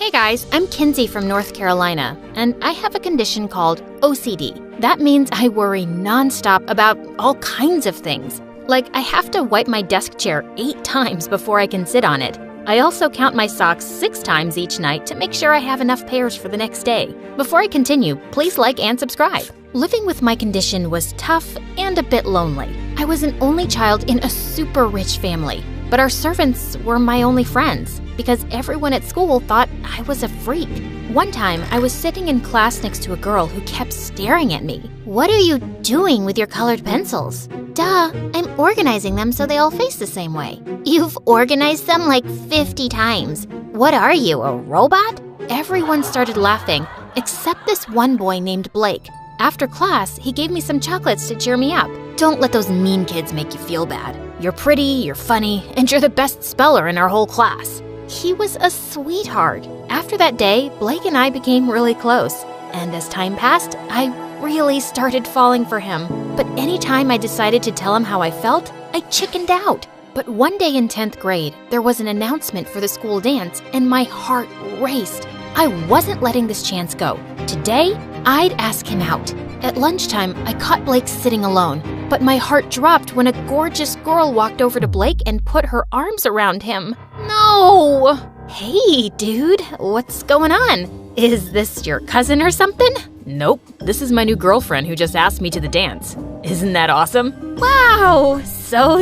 Hey guys, I'm Kinsey from North Carolina, and I have a condition called OCD. That means I worry nonstop about all kinds of things. Like, I have to wipe my desk chair 8 times before I can sit on it. I also count my socks 6 times each night to make sure I have enough pairs for the next day. Before I continue, please like and subscribe. Living with my condition was tough and a bit lonely. I was an only child in a super rich family, but our servants were my only friends because everyone at school thought I was a freak. One time, I was sitting in class next to a girl who kept staring at me. "What are you doing with your colored pencils?" "Duh, I'm organizing them so they all face the same way." "You've organized them like 50 times. What are you, a robot?" Everyone started laughing, except this one boy named Blake. After class, he gave me some chocolates to cheer me up. "Don't let those mean kids make you feel bad. You're pretty, you're funny, and you're the best speller in our whole class." He was a sweetheart. After that day, Blake and I became really close. And as time passed, I really started falling for him. But anytime I decided to tell him how I felt, I chickened out. But one day in 10th grade, there was an announcement for the school dance, and my heart raced. I wasn't letting this chance go. Today, I'd ask him out. At lunchtime, I caught Blake sitting alone, but my heart dropped when a gorgeous girl walked over to Blake and put her arms around him. No! Hey, dude, what's going on? Is this your cousin or something? Nope, this is my new girlfriend who just asked me to the dance. Isn't that awesome? Wow, so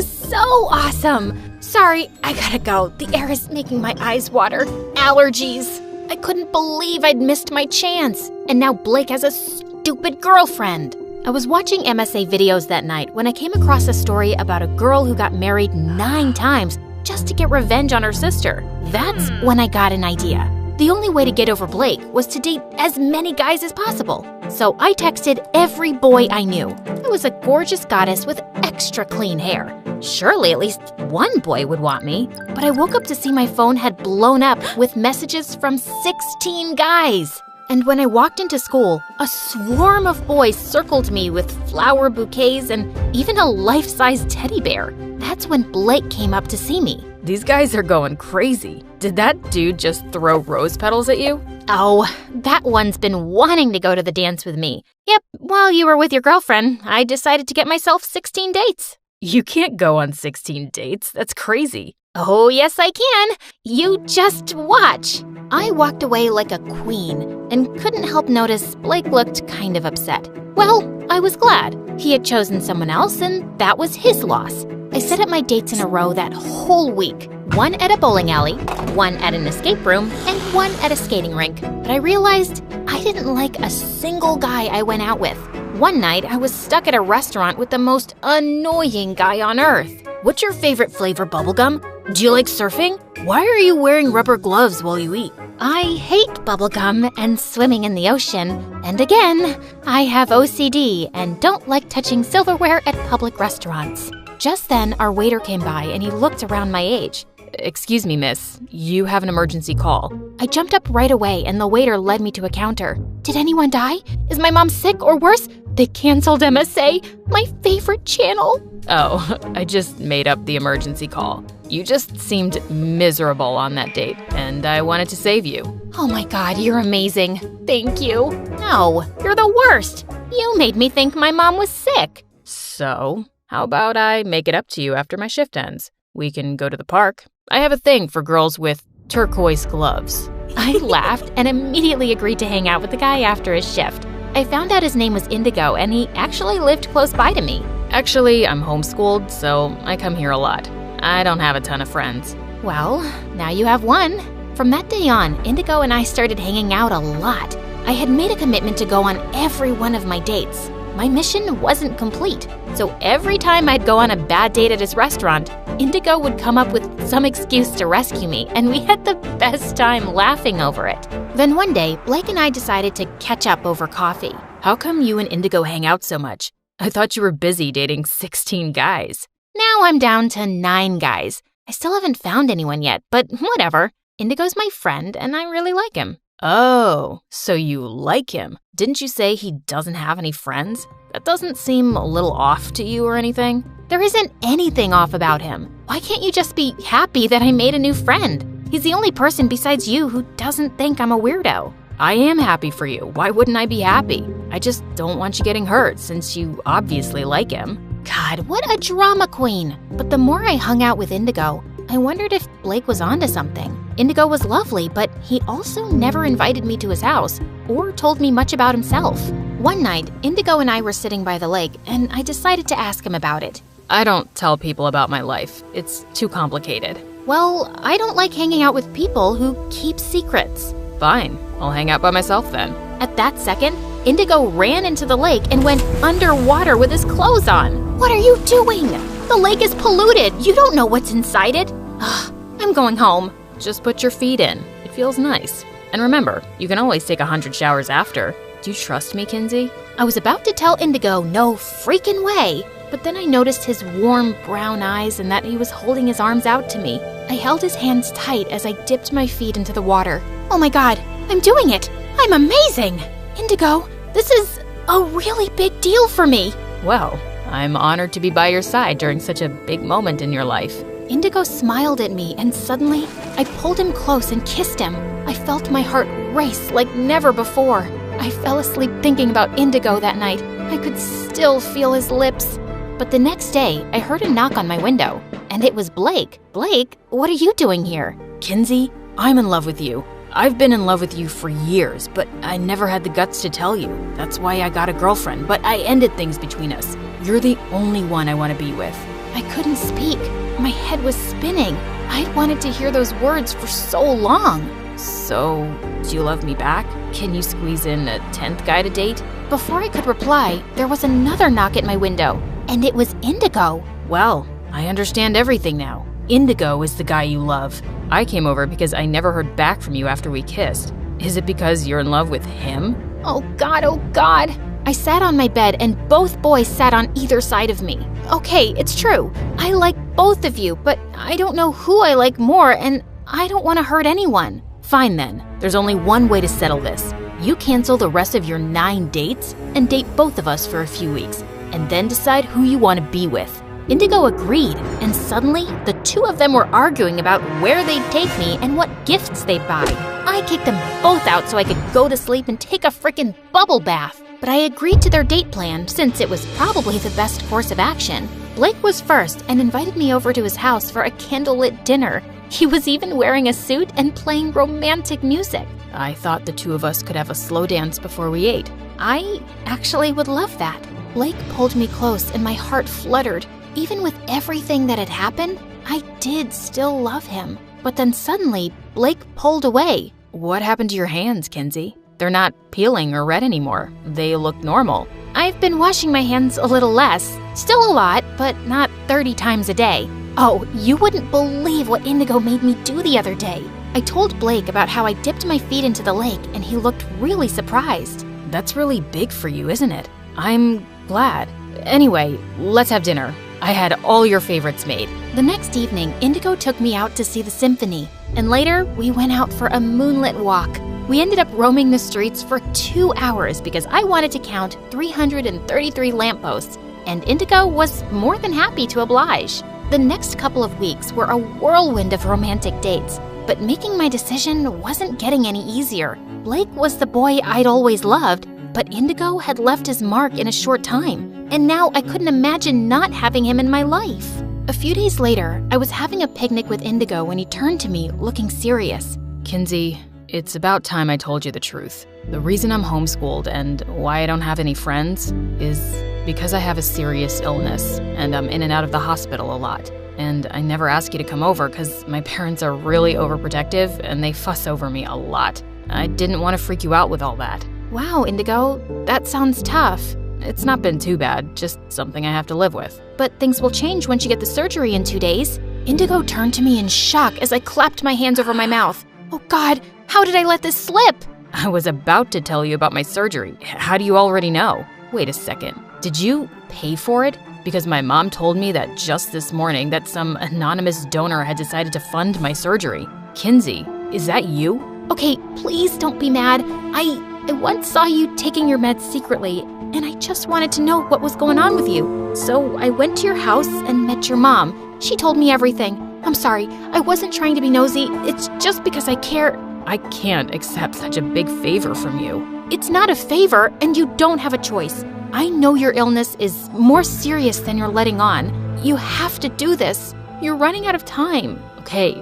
awesome. Sorry, I gotta go. The air is making my eyes water. Allergies. I couldn't believe I'd missed my chance. And now Blake has a stupid girlfriend. I was watching MSA videos that night when I came across a story about a girl who got married 9 times just to get revenge on her sister. That's when I got an idea. The only way to get over Blake was to date as many guys as possible. So I texted every boy I knew. I was a gorgeous goddess with extra clean hair. Surely at least one boy would want me. But I woke up to see my phone had blown up with messages from 16 guys. And when I walked into school, a swarm of boys circled me with flower bouquets and even a life-size teddy bear. That's when Blake came up to see me. These guys are going crazy. Did that dude just throw rose petals at you? Oh, that one's been wanting to go to the dance with me. Yep, while you were with your girlfriend, I decided to get myself 16 dates. You can't go on 16 dates. That's crazy. Oh, yes, I can. You just watch. I walked away like a queen and couldn't help notice Blake looked kind of upset. Well, I was glad. He had chosen someone else, and that was his loss. I set up my dates in a row that whole week. 1 at a bowling alley, 1 at an escape room, and 1 at a skating rink. But I realized I didn't like a single guy I went out with. One night, I was stuck at a restaurant with the most annoying guy on earth. "What's your favorite flavor bubblegum? Do you like surfing? Why are you wearing rubber gloves while you eat?" I hate bubblegum and swimming in the ocean. And again, I have OCD and don't like touching silverware at public restaurants. Just then, our waiter came by and he looked around my age. "Excuse me, miss. You have an emergency call." I jumped up right away and the waiter led me to a counter. "Did anyone die? Is my mom sick or worse? They canceled MSA, my favorite channel." Oh, I just made up the emergency call. You just seemed miserable on that date, and I wanted to save you. Oh my God, you're amazing. Thank you. No, you're the worst. You made me think my mom was sick. So, how about I make it up to you after my shift ends? We can go to the park. I have a thing for girls with turquoise gloves. I laughed and immediately agreed to hang out with the guy after his shift. I found out his name was Indigo, and he actually lived close by to me. Actually, I'm homeschooled, so I come here a lot. I don't have a ton of friends. Well, now you have one. From that day on, Indigo and I started hanging out a lot. I had made a commitment to go on every one of my dates. My mission wasn't complete, so every time I'd go on a bad date at his restaurant, Indigo would come up with some excuse to rescue me, and we had the best time laughing over it. Then one day, Blake and I decided to catch up over coffee. How come you and Indigo hang out so much? I thought you were busy dating 16 guys. Now I'm down to 9 guys. I still haven't found anyone yet, but whatever. Indigo's my friend, and I really like him. Oh, so you like him. Didn't you say he doesn't have any friends? That doesn't seem a little off to you or anything. There isn't anything off about him. Why can't you just be happy that I made a new friend? He's the only person besides you who doesn't think I'm a weirdo. I am happy for you. Why wouldn't I be happy? I just don't want you getting hurt since you obviously like him. God, what a drama queen. But the more I hung out with Indigo, I wondered if Blake was onto something. Indigo was lovely, but he also never invited me to his house or told me much about himself. One night, Indigo and I were sitting by the lake, and I decided to ask him about it. I don't tell people about my life. It's too complicated. Well, I don't like hanging out with people who keep secrets. Fine, I'll hang out by myself then. At that second, Indigo ran into the lake and went underwater with his clothes on. What are you doing? The lake is polluted. You don't know what's inside it. Ugh, I'm going home. Just put your feet in. It feels nice. And remember, you can always take 100 showers after. Do you trust me, Kinsey? I was about to tell Indigo no freaking way, but then I noticed his warm brown eyes and that he was holding his arms out to me. I held his hands tight as I dipped my feet into the water. Oh my God, I'm doing it! I'm amazing! Indigo, this is a really big deal for me. Well, I'm honored to be by your side during such a big moment in your life. Indigo smiled at me, and suddenly, I pulled him close and kissed him. I felt my heart race like never before. I fell asleep thinking about Indigo that night. I could still feel his lips. But the next day, I heard a knock on my window, and it was Blake. Blake, what are you doing here? Kinsey, I'm in love with you. I've been in love with you for years, but I never had the guts to tell you. That's why I got a girlfriend, but I ended things between us. You're the only one I want to be with. I couldn't speak. My head was spinning. I'd wanted to hear those words for so long. So, do you love me back? Can you squeeze in a 10th guy to date? Before I could reply, there was another knock at my window, and it was Indigo. Well, I understand everything now. Indigo is the guy you love. I came over because I never heard back from you after we kissed. Is it because you're in love with him? Oh God, oh God. I sat on my bed and both boys sat on either side of me. Okay, it's true. I like both of you, but I don't know who I like more, and I don't want to hurt anyone. Fine then. There's only one way to settle this. You cancel the rest of your 9 dates and date both of us for a few weeks, and then decide who you want to be with. Indigo agreed, and suddenly, the two of them were arguing about where they'd take me and what gifts they'd buy. I kicked them both out so I could go to sleep and take a frickin' bubble bath. But I agreed to their date plan since it was probably the best course of action. Blake was first and invited me over to his house for a candlelit dinner. He was even wearing a suit and playing romantic music. I thought the two of us could have a slow dance before we ate. I actually would love that. Blake pulled me close and my heart fluttered. Even with everything that had happened, I did still love him. But then suddenly, Blake pulled away. What happened to your hands, Kinsey? They're not peeling or red anymore. They look normal. I've been washing my hands a little less. Still a lot, but not 30 times a day. Oh, you wouldn't believe what Indigo made me do the other day. I told Blake about how I dipped my feet into the lake, and he looked really surprised. That's really big for you, isn't it? I'm glad. Anyway, let's have dinner. I had all your favorites made. The next evening, Indigo took me out to see the symphony, and later we went out for a moonlit walk. We ended up roaming the streets for 2 hours because I wanted to count 333 lampposts, and Indigo was more than happy to oblige. The next couple of weeks were a whirlwind of romantic dates, but making my decision wasn't getting any easier. Blake was the boy I'd always loved, but Indigo had left his mark in a short time, and now I couldn't imagine not having him in my life. A few days later, I was having a picnic with Indigo when he turned to me, looking serious. Kinsey, it's about time I told you the truth. The reason I'm homeschooled and why I don't have any friends is because I have a serious illness, and I'm in and out of the hospital a lot. And I never ask you to come over because my parents are really overprotective and they fuss over me a lot. I didn't want to freak you out with all that. Wow, Indigo, that sounds tough. It's not been too bad, just something I have to live with. But things will change once you get the surgery in 2 days. Indigo turned to me in shock as I clapped my hands over my mouth. Oh God, how did I let this slip? I was about to tell you about my surgery. How do you already know? Wait a second. Did you pay for it? Because my mom told me that just this morning that some anonymous donor had decided to fund my surgery. Kinsey, is that you? Okay, please don't be mad. I once saw you taking your meds secretly, and I just wanted to know what was going on with you. So I went to your house and met your mom. She told me everything. I'm sorry, I wasn't trying to be nosy. It's just because I care. I can't accept such a big favor from you. It's not a favor, and you don't have a choice. I know your illness is more serious than you're letting on. You have to do this. You're running out of time. Okay,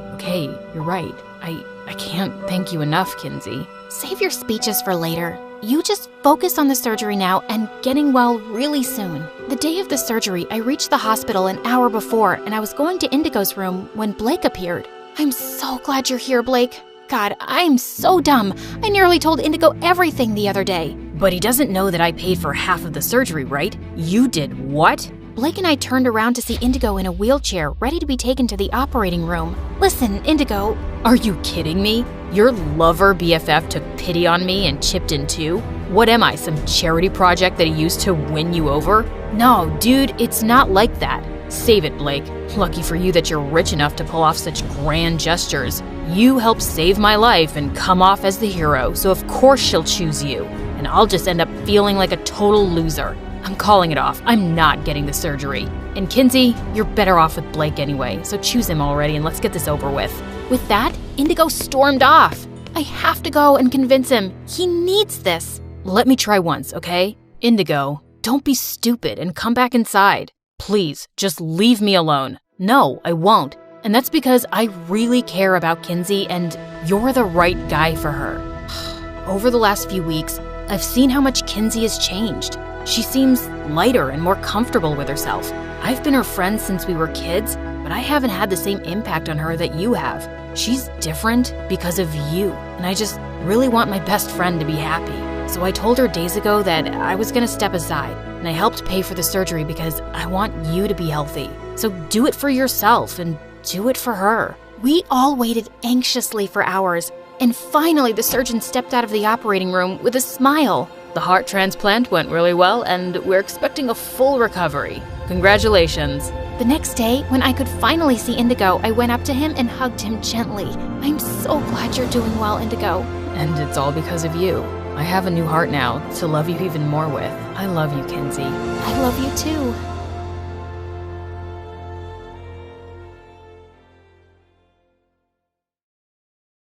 you're right. I can't thank you enough, Kinsey. Save your speeches for later. You just focus on the surgery now and getting well really soon. The day of the surgery, I reached the hospital an hour before, and I was going to Indigo's room when Blake appeared. I'm so glad you're here, Blake. God, I'm so dumb. I nearly told Indigo everything the other day. But he doesn't know that I paid for half of the surgery, right? You did what? Blake and I turned around to see Indigo in a wheelchair, ready to be taken to the operating room. Listen, Indigo. Are you kidding me? Your lover BFF took pity on me and chipped in too? What am I, some charity project that he used to win you over? No, dude, it's not like that. Save it, Blake. Lucky for you that you're rich enough to pull off such grand gestures. You helped save my life and come off as the hero, so of course she'll choose you. And I'll just end up feeling like a total loser. I'm calling it off. I'm not getting the surgery. And Kinsey, you're better off with Blake anyway, so choose him already and let's get this over with. With that, Indigo stormed off. I have to go and convince him. He needs this. Let me try once, okay? Indigo, don't be stupid and come back inside. Please, just leave me alone. No, I won't. And that's because I really care about Kinsey and you're the right guy for her. Over the last few weeks, I've seen how much Kinsey has changed. She seems lighter and more comfortable with herself. I've been her friend since we were kids, but I haven't had the same impact on her that you have. She's different because of you, and I just really want my best friend to be happy. So I told her days ago that I was gonna step aside, and I helped pay for the surgery because I want you to be healthy. So do it for yourself and do it for her. We all waited anxiously for hours, and finally the surgeon stepped out of the operating room with a smile. The heart transplant went really well, and we're expecting a full recovery. Congratulations. The next day, when I could finally see Indigo, I went up to him and hugged him gently. I'm so glad you're doing well, Indigo. And it's all because of you. I have a new heart now to love you even more with. I love you, Kinsey. I love you too.